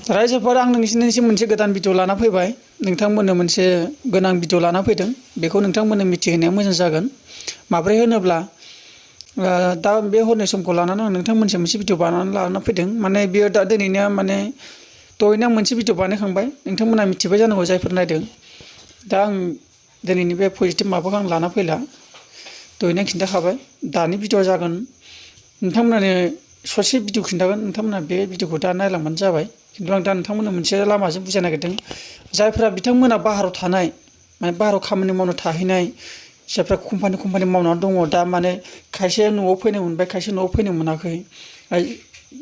रायजोफोर आं नोंसिनिसिम मोनसे गोदान भिडिअ लाना फैबाय नोंथांमोननो मोनसे गोनां भिडिअ लाना फैदों बेखौ नोंथांमोननो मिथिहोनाया मोजां जागोन माब्रै होनोब्ला दा बे हरनि समखौ लानानै आं नोंथांमोनसिम मोनसे भिडिअ बानायनानै लाना फैदों माने बियो दा दिनैनो माने दहायनो मोनसे भिडिअ बानायखांबाय नोंथांमोना मिथिबाय जानांगौ जायफोर नायदों दा आं दिनैनि बे पजिटिभ माबाखौ आं लाना फैला दहायनो खिन्थाखाबाय दानि भिडिअ जागोन नोंथांमोननो ससे भिडिअ खिन्थागोन नोंथांमोना बे भिडिअखौ दा नायलांबानो जाबाय खिन्थु आं दा नोंथांमोननो मोनसे लामाजों बुजायनो नागिरदों जायफोरा बिथांमोना बाहेरायाव थानाय माने बाहेरायाव खामानि मावनो थाहैनाय जायफ्रा कम्पानि मावनानै दङ दा माने खायसे न'आव फैनो मोनबाय खायसे न'आव फैनो मोनाखै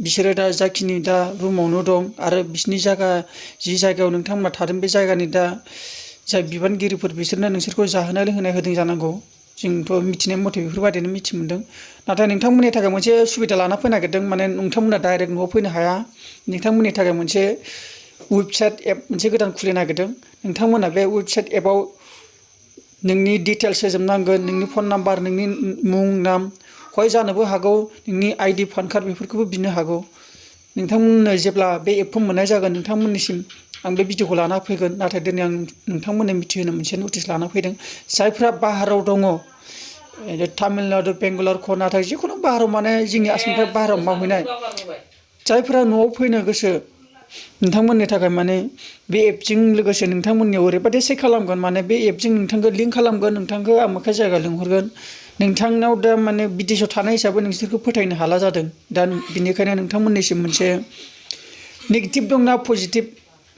बिसोरो दा जाखिनि दा रुमावनो दं आरो बिसिनि जायगा जि जायगायाव नोंथांमोना थादों बे जायगानि दा जाय बिबानगिरिफोर बिसोरनो नोंसोरखौ जाहोनाय लोंहोनाय होदों जानांगौ जोंथ' मिथिनाय मथे बेफोरबायदिनो मिथि मोनदों नाथाय नोंथांमोननि थाखाय मोनसे सुबिदा लाना फैनो नागिरदों माने नोंथांमोना डाइरेक्ट न'आव फैनो हाया नोंथांमोननि थाखाय मोनसे वेबसाइट एप मोनसे गोदान खुलिनो नागिरदों नोंथांमोना बे वेबसाइट एपआव नोंनि डिटेल्स होजोबनांगोन नोंनि फन नाम्बार नोंनि मुं नाम हय जानोबो हागौ नोंनि आइडि पान कार्ड बेफोरखौबो बिनो हागौ नोंथांमोननो जेब्ला बे एपखौ मोननाय जागोन नोंथांमोननिसिम आं बे भिडिअखौ लाना फैगोन नाथाय दिनै आं नोंथांमोननो मिथिहोनो मोनसे नटिस लाना फैदों जायफ्रा बाहेरायाव दङ तामिलनाडु बेंगालर कर्नाटक जिखुनु बाहेरायाव माने जोंनि आसामनिफ्राय बाहेरायाव मावहैनाय जायफ्रा न'आव फैनो गोसो नोंथांमोननि थाखाय माने बे एपजों लोगोसे नोंथांमोननियाव ओरैबायदि चेक खालामगोन माने बे एपजों नोंथांखौ लिंक खालामगोन नोंथांखौ आमोखा जायगा लिंहरगोन नोंथांनाव दा माने बिदेशआव थानाय हिसाबै नोंसोरखौ फोथायनो हाला जादों दा बेनिखायनो नोंथांमोननिसिम मोनसे नेगेटिभ दंना पजिटिभ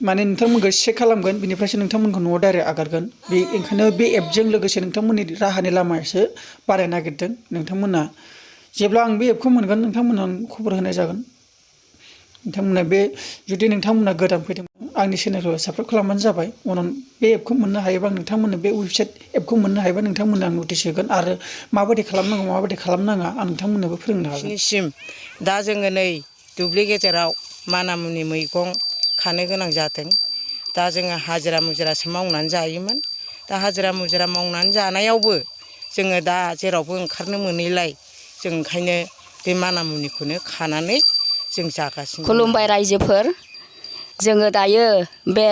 माने नोंथांमोनखौ चेक खालामगोन बिनिफ्रायसो नोंथांमोनखौ न'आव डाइरेक्ट आगारगोन बे ओंखायनो बे एपजों लोगोसे नोंथांमोननि राहानि लामायासो बारायनो नागिरदों नोंथांमोना जेब्ला आं बे एपखौ मोनगोन नोंथांमोना खबर होनाय जागोन नोंथांमोना बे जुदि नोंथांमोना गोदान फैदों आंनि चेनेलखौ साबस्क्राइब खालामबानो जाबाय उनाव बे एपखौ मोननो हायोबा नोंथांमोननो बे वेबसाइट एपखौ मोननो हायोबा नोंथांमोननो आं नटिस होगोन आरो माबायदि खालामनांगौ माबायदि खालामनाङा आं नोंथांमोननोबो फोरोंनो हागोन दा जोङो नै दुब्लि गेजेराव मानामुनि मैगं खानो गोनां जादों दा जोङो हाजिरा मुजिरासो मावनानै जायोमोन दा हाजिरा मुजिरा मावनानै जानायावबो जोङो दा जेरावबो ओंखारनो मोनैलाय जों ओंखायनो बे मानामुनिखौनो खानानै जों जागासिनो खुलुमबाय रायजोफोर जोङो दायो बे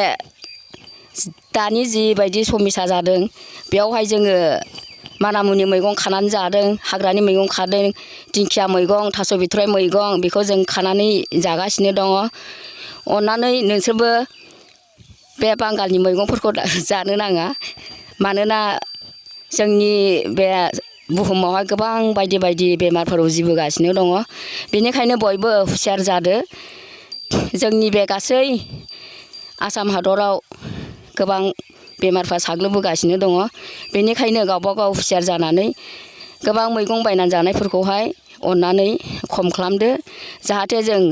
दानि जिबायदि समयसा जादों बेयावहाय जोङो मानामुनि मैगं खानानै जादों हाग्रानि मैगं खादों दिंखिया मैगं थास' बिथराइ मैगं बेखौ जों खानानै जागासिनो दङ अननानै नोंसोरबो बे बांगालनि मैगंफोरखौ जानो नाङा मानोना जोंनि बे बुहुमावहाय गोबां बायदि बायदि बेमारफोर उजिबोगासिनो दङ बेनिखायनो बयबो हुसियार जादो जोंनि बे गासै आसाम हादराव गोबां बेमारफ्रा साग्लोबबोगासिनो दङ बेनिखायनो गावबा गाव हुसियार जानानै गोबां मैगं बायनानै जानायफोरखौहाय अननानै खम खालामदो जाहाथे जों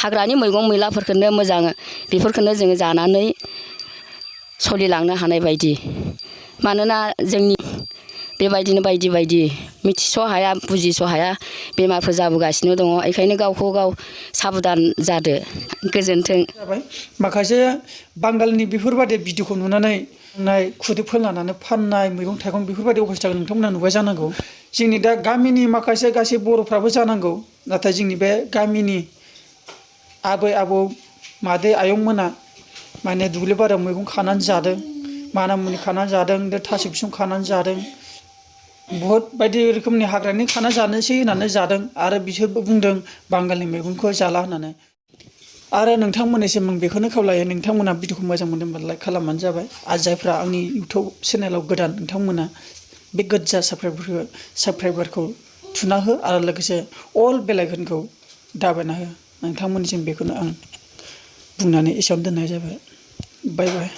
हाग्रानि मैगं मैलाफोरखौनो मोजां बेफोरखौनो जोङो जानानै सोलिलांनो हानाय बायदि मानोना जोंनि बेबायदिनो बायदि बायदि मिथिस' हाया बुजिस' हाया बेमारफोर जाबोगासिनो दङ बेखायनो गावखौ गाव साबधान जादो गोजोन्थों माखासे बांगालनि बेफोरबायदि भिडिअखौ नुनानै खुदै फोनलानानै फाननाय मैगं थाइगं बेफोरबायदि अबस्थाखौ नोंथांमोना नुबाय जानांगौ जोंनि दा गामिनि माखासे गासै बर'फ्राबो जानांगौ नाथाय जोंनि बे गामिनि आबै आबौ मादै आयंमोना माने दुब्लि बारियाव मैगं खानानै जादों मानामुनि खानानै जादों थास' बिसं खानानै जादों बहुत बायदि रोखोमनि हाग्रानि खाना जानोसै होननानै जादों आरो बिसोरबो बुंदों बांगालनि मैगंखौ जाला होननानै आरो नोंथांमोननिसिम आं बेखौनो खावलायो नोंथांमोना भिडिअखौ मोजां मोनदोंबा लाइक खालामबानो जाबाय आरो जायफ्रा आंनि इउटुब चेनेलाव गोदान नोंथांमोना बे गोजा साबस्क्राइबारखौ थुना हो आरो लोगोसे अल बेल आइकनखौ दाबायना हो नोंथांमोननिसिम बेखौनो आं बुंनानै एसेयावनो दोननाय जाबाय बाय बाय